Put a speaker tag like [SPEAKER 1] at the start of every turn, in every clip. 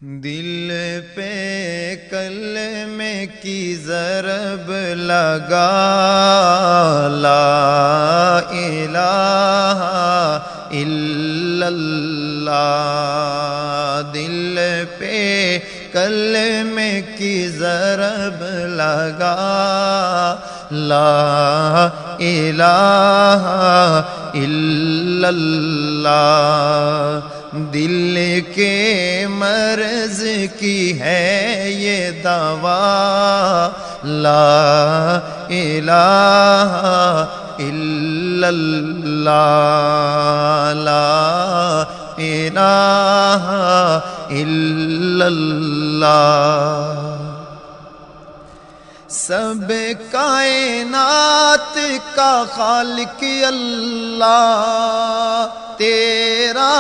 [SPEAKER 1] دل پہ کلمے کی ضرب لگا، لا الہ الا اللہ۔ دل پہ کلمے کی ضرب لگا، لا الہ الا اللہ۔ دل کے مرض کی ہے یہ دوا، لا الہ الا اللہ، لا الہ الا اللہ۔ سب کائنات کا خالق اللہ، تیرا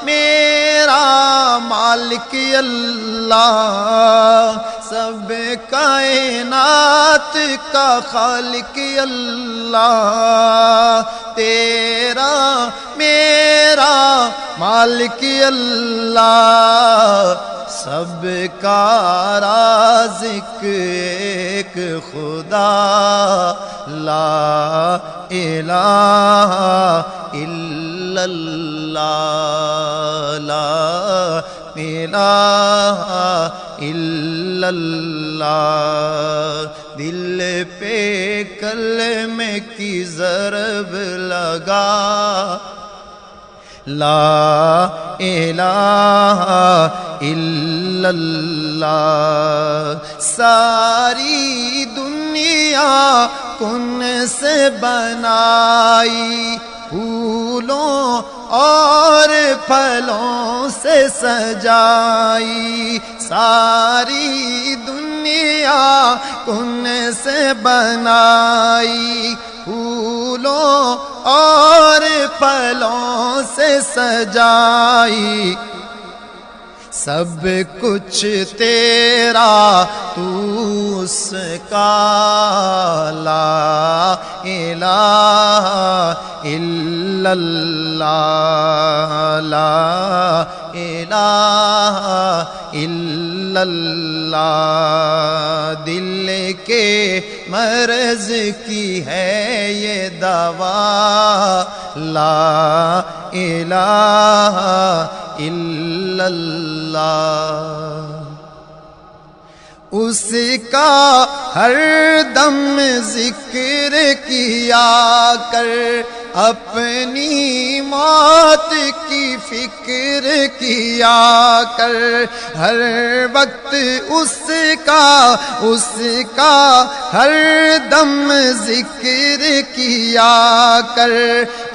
[SPEAKER 1] میرا مالک اللہ۔ سب کائنات کا خالق اللہ، تیرا میرا مالک اللہ۔ سب کا رازق ایک خدا، لا الہ الا اللہ، لا الہ الا اللہ۔ دل پہ کلمے کی ضرب لگا، لا الہ الا اللہ۔ ساری دنیا کن سے بنائی، پھولوں اور پھلوں سے سجائی۔ ساری دنیا کن سے بنائی، پھولوں اور پھلوں سے سجائی۔ سب کچھ تیرا تو اس کا، لا الہ الا اللہ، لا الہ الا اللہ۔ دل کے مرض کی ہے یہ دوا، لا الہ الا اللہ۔ اس کا ہر دم ذکر کیا کر، اپنی موت کی فکر کیا کر۔ ہر وقت اس کا ہر دم ذکر کیا کر،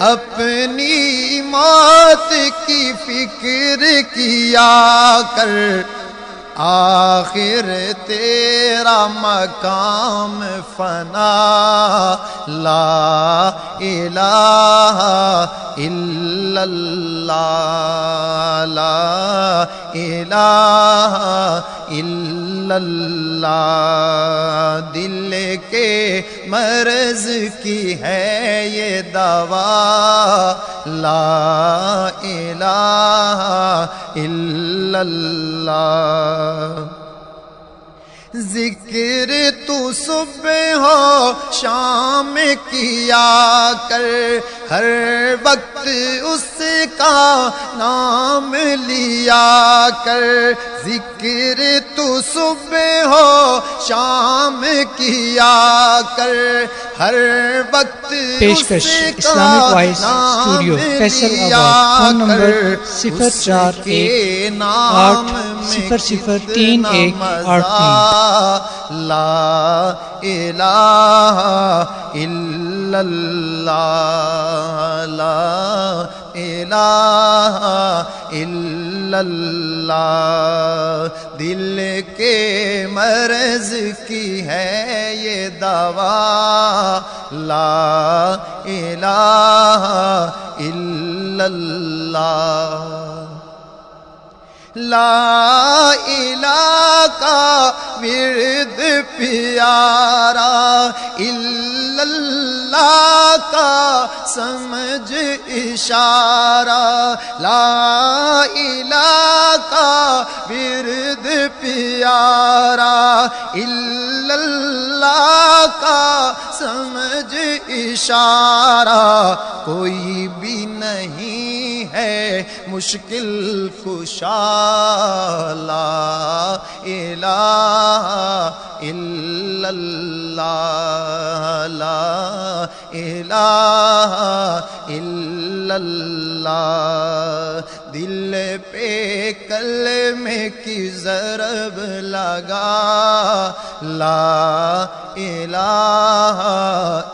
[SPEAKER 1] اپنی موت کی فکر کیا کر۔ آخر تیرا مقام فنا، لا الہ الا اللہ، لا الہ الا اللہ۔ دل کے مرض کی ہے یہ دوا، لا الہ الا اللہ۔ ذکر تو صبح و شام کیا کر، ہر وقت اس کا نام لیا کر۔ ذکر تو صبح و شام کیا کر، ہر وقت
[SPEAKER 2] پیشکش اسلامک وائس اسٹوڈیو فیصل آباد۔ Phone number 0418003183۔
[SPEAKER 1] لا الہ الا اللہ، لا الہ الا اللہ۔ دل کے مرض کی ہے یہ دوا، لا الہ الا اللہ۔ لا الہ کا ورد پیارا، الا اللہ کا سمجھ اشارہ، لا الہ کا ورد پیارا، الا اللہ کا سمجھ اشارہ، کوئی بھی نہیں ہے مشکل کشا، لا الہ الا اللہ، لا الہ الا اللہ۔ دل پہ کلمے کی ضرب لگا، لا الہ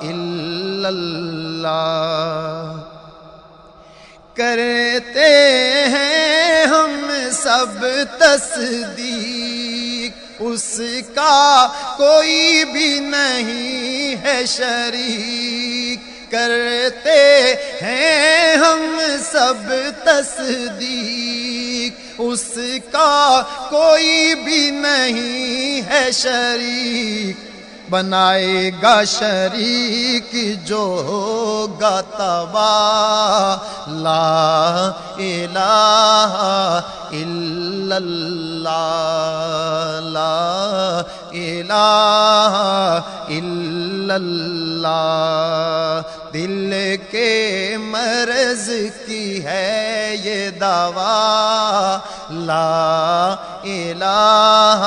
[SPEAKER 1] الا اللہ۔ کرتے ہیں ہم سب تصدیق، اس کا کوئی بھی نہیں ہے شریک، کرتے ہیں ہم سب تصدیق، اس کا کوئی بھی نہیں ہے شریک، بنائے گا شریک جو ہوگا تباہ، لا الہ الا اللہ، لا الہ الا اللہ۔ دل کے مرض کی ہے یہ دوا، لا الہ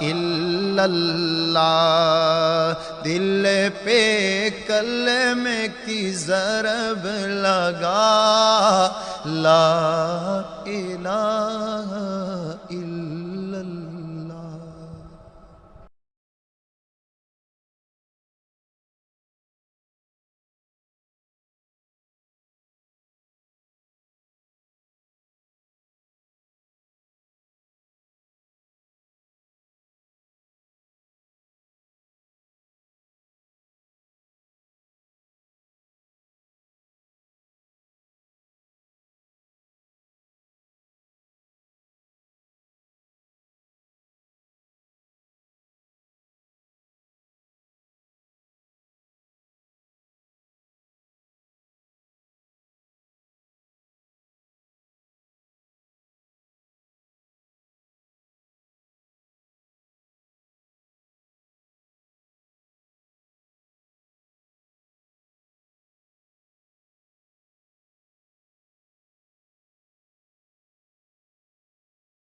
[SPEAKER 1] الا اللہ۔ دل پہ کلمے کی ضرب لگا، لا الہ الا